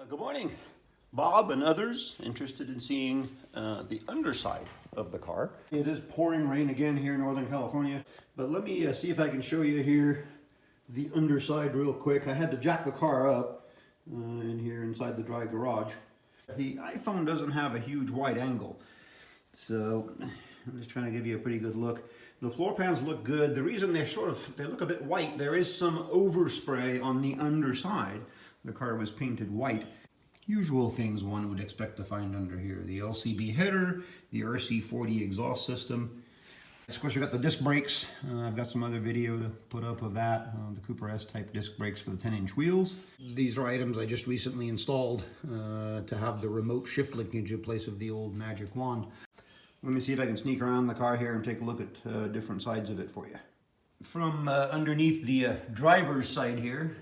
Good morning. Bob and others interested in seeing the underside of the car. It is pouring rain again here in Northern California, but let me see if I can show you here the underside real quick. I had to jack the car up in here inside the dry garage. The iPhone doesn't have a huge wide angle, so I'm just trying to give you a pretty good look. The floor pans look good. The reason they look a bit white, there is some overspray on the underside. The car was painted white. Usual things one would expect to find under here. The LCB header, the RC40 exhaust system. Of course, we've got the disc brakes. I've got some other video to put up of that. The Cooper S type disc brakes for the 10-inch wheels. These are items I just recently installed to have the remote shift linkage in place of the old magic wand. Let me see if I can sneak around the car here and take a look at different sides of it for you. From underneath the driver's side here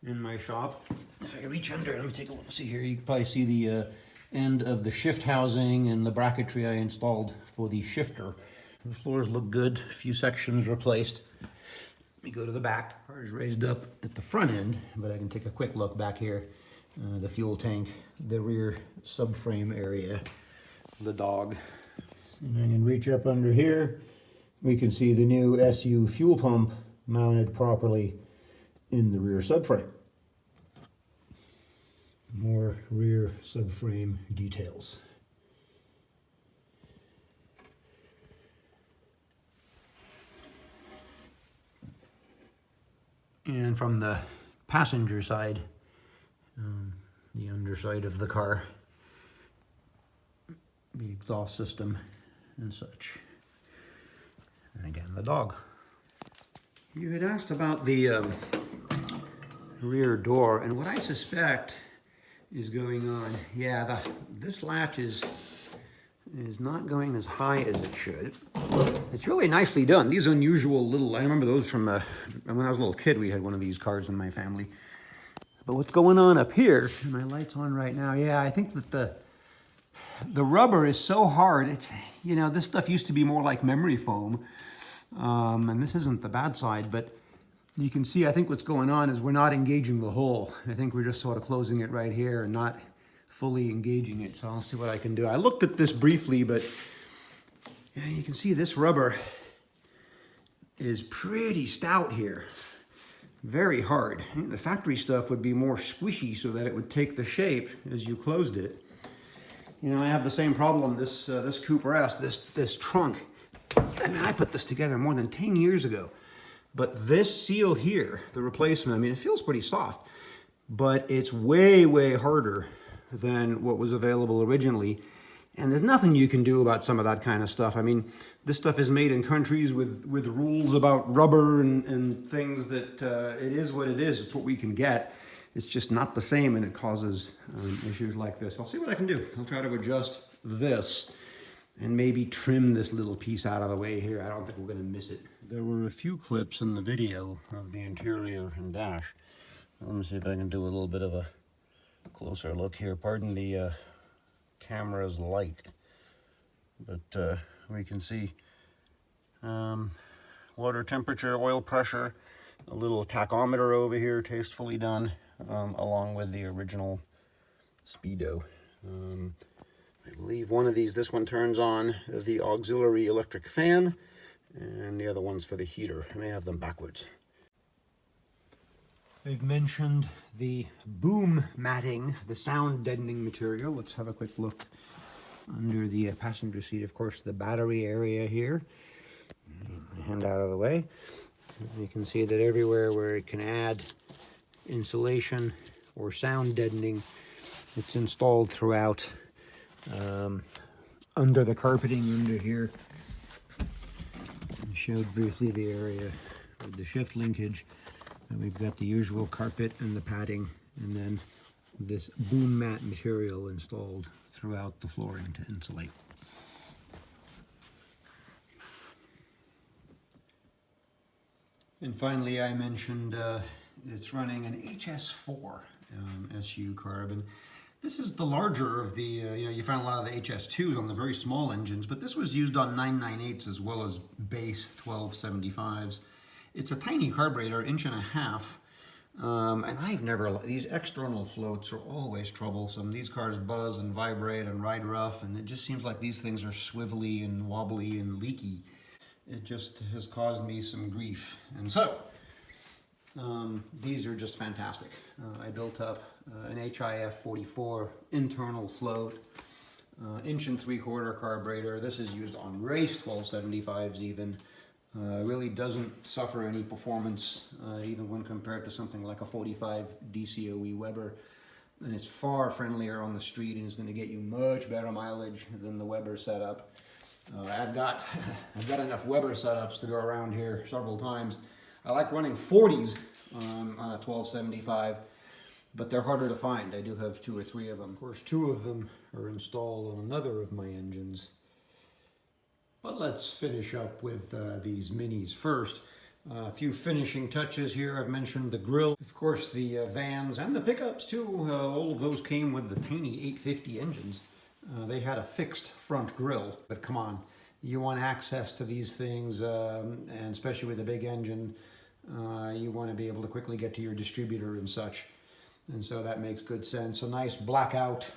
in my shop, if I can reach under, let me take a look. See here, you can probably see the end of the shift housing and the bracketry I installed for the shifter. The floors look good, a few sections replaced. Let me go to the back. Car is raised up at the front end, but I can take a quick look back here. The fuel tank, the rear subframe area, the dog. And I can reach up under here. We can see the new SU fuel pump mounted properly in the rear subframe. More rear subframe details. And from the passenger side, the underside of the car, the exhaust system and such. And again, the dog. You had asked about the rear door, and what I suspect is going on. Yeah, this latch is not going as high as it should. It's really nicely done. These unusual little, I remember those from when I was a little kid, we had one of these cars in my family. But what's going on up here, and my light's on right now, yeah, I think that the rubber is so hard. It's, you know, this stuff used to be more like memory foam. And this isn't the bad side, but you can see, I think what's going on is we're not engaging the hole. I think we're just sort of closing it right here and not fully engaging it. So I'll see what I can do. I looked at this briefly, but yeah, you can see this rubber is pretty stout here. Very hard. The factory stuff would be more squishy so that it would take the shape as you closed it. You know, I have the same problem, this Cooper S, this trunk. I mean, I put this together more than 10 years ago. But this seal here, the replacement, I mean, it feels pretty soft, but it's way, way harder than what was available originally. And there's nothing you can do about some of that kind of stuff. I mean, this stuff is made in countries with rules about rubber and things that it is what it is. It's what we can get. It's just not the same, and it causes issues like this. I'll see what I can do. I'll try to adjust this and maybe trim this little piece out of the way here. I don't think we're going to miss it. There were a few clips in the video of the interior and dash. Let me see if I can do a little bit of a closer look here. Pardon the camera's light, but we can see water temperature, oil pressure, a little tachometer over here, tastefully done, along with the original speedo. I believe one of these, this one turns on the auxiliary electric fan, and the other one's for the heater. I may have them backwards. They've mentioned the boom matting, the sound deadening material. Let's have a quick look under the passenger seat. Of course, the battery area here. Hand out of the way. You can see that everywhere where it can add insulation or sound deadening, it's installed throughout. Under the carpeting under here. I showed briefly the area of the shift linkage. And we've got the usual carpet and the padding, and then this boom mat material installed throughout the flooring to insulate. And finally, I mentioned it's running an HS4 SU carb, and this is the larger of the, you find a lot of the HS2s on the very small engines, but this was used on 998s as well as base 1275s. It's a tiny carburetor, 1.5 inches, And I've never, these external floats are always troublesome. These cars buzz and vibrate and ride rough, and it just seems like these things are swivelly and wobbly and leaky. It just has caused me some grief. And so, these are just fantastic. I built up an HIF 44 internal float, 1.75" carburetor. This is used on race 1275s even. Really doesn't suffer any performance even when compared to something like a 45 DCOE Weber, and it's far friendlier on the street and is going to get you much better mileage than the Weber setup. I've got enough Weber setups to go around here several times. I like running 40s on a 1275, but they're harder to find. I do have 2 or 3 of them. Of course, 2 of them are installed on another of my engines. But let's finish up with these minis first. A few finishing touches here. I've mentioned the grille. Of course, the vans and the pickups too. All of those came with the tiny 850 engines. They had a fixed front grille. But come on, you want access to these things, and especially with a big engine, you want to be able to quickly get to your distributor and such. And so that makes good sense. A nice blackout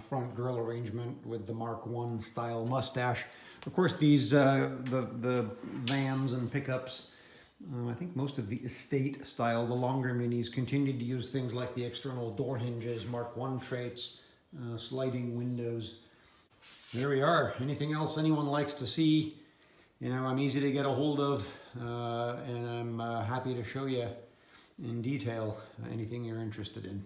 front grille arrangement with the Mark I style mustache. Of course, these the vans and pickups, I think most of the estate style, the longer minis, continued to use things like the external door hinges, Mark I traits, sliding windows. There we are. Anything else anyone likes to see, you know, I'm easy to get a hold of, and I'm happy to show you in detail anything you're interested in.